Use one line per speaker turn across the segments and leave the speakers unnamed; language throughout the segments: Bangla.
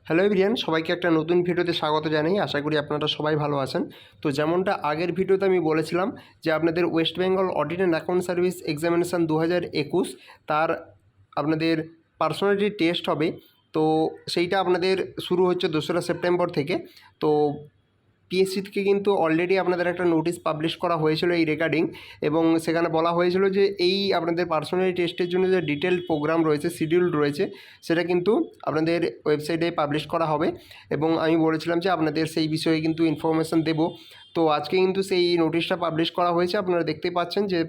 হ্যালো এভরিয়ান, সবাইকে একটা নতুন ভিডিওতে স্বাগত জানাই। আশা করি আপনারা সবাই ভালো আছেন। তো যেমনটা আগের ভিডিওতে আমি বলেছিলাম যে আপনাদের West Bengal audit and account service examination 2021 তার আপনাদের পার্সোনালিটি টেস্ট হবে। তো সেইটা আপনাদের শুরু হচ্ছে 2রা সেপ্টেম্বর থেকে। তো পিএসসি থেকে কিন্তু অলরেডি আপনাদের একটা নোটিশ পাবলিশ করা হয়েছিল এই রেগার্ডিং, এবং সেখানে বলা হয়েছিল যে এই আপনাদের পার্সোনালিটি টেস্টের জন্য যে ডিটেলড প্রোগ্রাম রয়েছে, শিডিউল রয়েছে, সেটা কিন্তু আপনাদের ওয়েবসাইটে পাবলিশ করা হবে। এবং আমি বলেছিলাম যে আপনাদের সেই বিষয়ে কিন্তু ইনফরমেশান দেবো। তো আজকে কিন্তু সেই নোটিশটা পাবলিশ করা হয়েছে। আপনারা দেখতেই পাচ্ছেন যে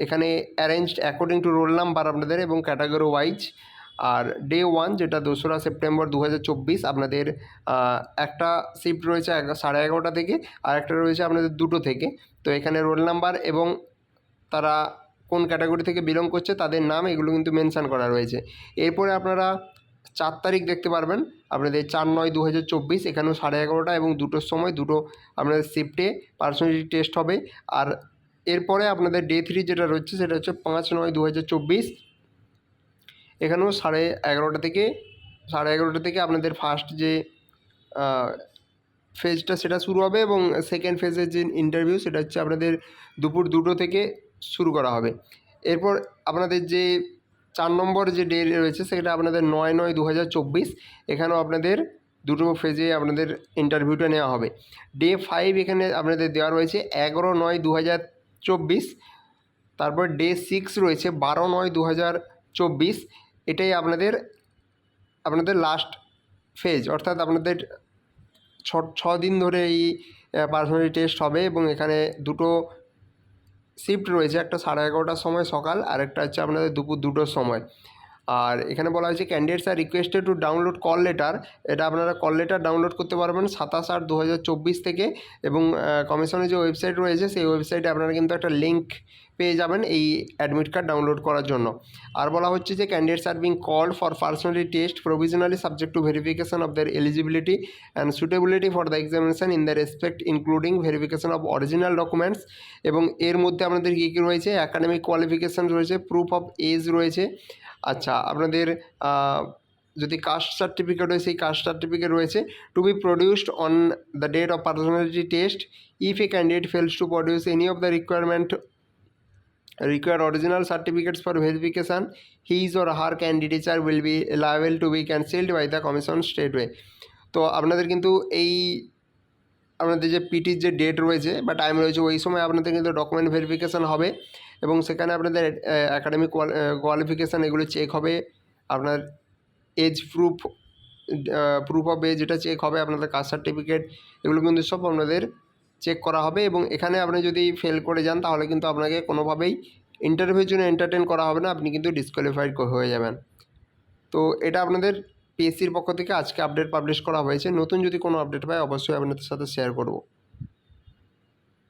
এখানে arranged according to roll number আপনাদের এবং ক্যাটাগরি ওয়াইজ। আর ডে 1 যেটা 2রা সেপ্টেম্বর 2024 আপনাদের একটা শিফট রয়েছে 11:30 থেকে, আর একটা রয়েছে আপনাদের 2টো থেকে। তো এখানে রোল নাম্বার এবং তারা কোন ক্যাটাগরি থেকে বিলং করছে তাদের নাম এগুলো কিন্তু মেনশান করা রয়েছে। এরপরে আপনারা 4 তারিখ দেখতে পারবেন আপনাদের 4/9/2024 এখানেও 11:30 এবং 2টোর সময় দুটো আপনাদের শিফটে পার্সোনালিটি টেস্ট হবে। আর এরপরে আপনাদের ডে 3 যেটা রয়েছে সেটা হচ্ছে 5/9/2024 এখানেও 11:30 থেকে আপনাদের ফার্স্ট যে ফেজটা সেটা শুরু হবে, এবং সেকেন্ড ফেজের যে ইন্টারভিউ সেটা হচ্ছে আপনাদের দুপুর 2টো থেকে শুরু করা হবে। এরপর আপনাদের যে 4 নম্বর যে ডে রয়েছে সেটা আপনাদের 9/9/2024 এখানেও আপনাদের দুটো ফেজে আপনাদের ইন্টারভিউটা নেওয়া হবে। ডে 5 এখানে আপনাদের দেওয়া রয়েছে 11/9/2024। তারপর ডে 6 রয়েছে 12/9/2024। এটাই আপনাদের লাস্ট ফেজ, অর্থাৎ আপনাদের ছ দিন ধরে এই পার্সোনালিটি টেস্ট হবে। এবং এখানে দুটো শিফট রয়েছে, একটা 11:30টার সময় সকাল, আর একটা হচ্ছে আপনাদের দুপুর 2টোর সময়। আর এখানে বলা হয়েছে candidates are requested to download call letter. এটা আপনারা কল লেটার ডাউনলোড করতে পারবেন 27/8/2024 থেকে। এবং কমিশনের যে ওয়েবসাইট রয়েছে সেই ওয়েবসাইটে আপনারা কিন্তু একটা লিঙ্ক পেয়ে যাবেন এই অ্যাডমিট কার্ড ডাউনলোড করার জন্য। আর বলা হচ্ছে যে candidates are being called for personality test provisionally subject to verification of their eligibility and suitability for the examination in the respect including verification of original documents. এবং এর মধ্যে আপনাদের কী কী রয়েছে, অ্যাকাডেমিক কোয়ালিফিকেশান রয়েছে, প্রুফ অফ এজ রয়েছে। আচ্ছা, আপনাদের যদি কাস্ট সার্টিফিকেট হয় সেই কাস্ট সার্টিফিকেট রয়েছে। To be produced on the date of personality test if a candidate fails to produce any of the required original certificates for verification, his or her candidature will be liable to be cancelled by the commission straightway. তো আপনাদের কিন্তু এই আপনাদের যে পিটির যে ডেট রয়েছে বা টাইম রয়েছে ওই সময় আপনাদের কিন্তু ডকুমেন্ট ভেরিফিকেশান হবে, এবং সেখানে আপনাদের অ্যাকাডেমিক কোয়ালিফিকেশান এগুলো চেক হবে। আপনার এজ প্রুফ অফ এজ এটা চেক হবে, আপনাদের কাস্ট সার্টিফিকেট এগুলো কিন্তু সব আপনাদের চেক করা হবে। এবং এখানে আপনি যদি ফেল করে যান তাহলে কিন্তু আপনাকে কোনোভাবেই ইন্টারভিউর জন্য এন্টারটেন করা হবে না, আপনি কিন্তু ডিসকোয়ালিফাইড হয়ে যাবেন। তো এটা আপনাদের পিএসসির পক্ষ থেকে আজকে আপডেট পাবলিশ করা হয়েছে। নতুন যদি কোনো আপডেট পাই অবশ্যই আপনাদের সাথে শেয়ার করব।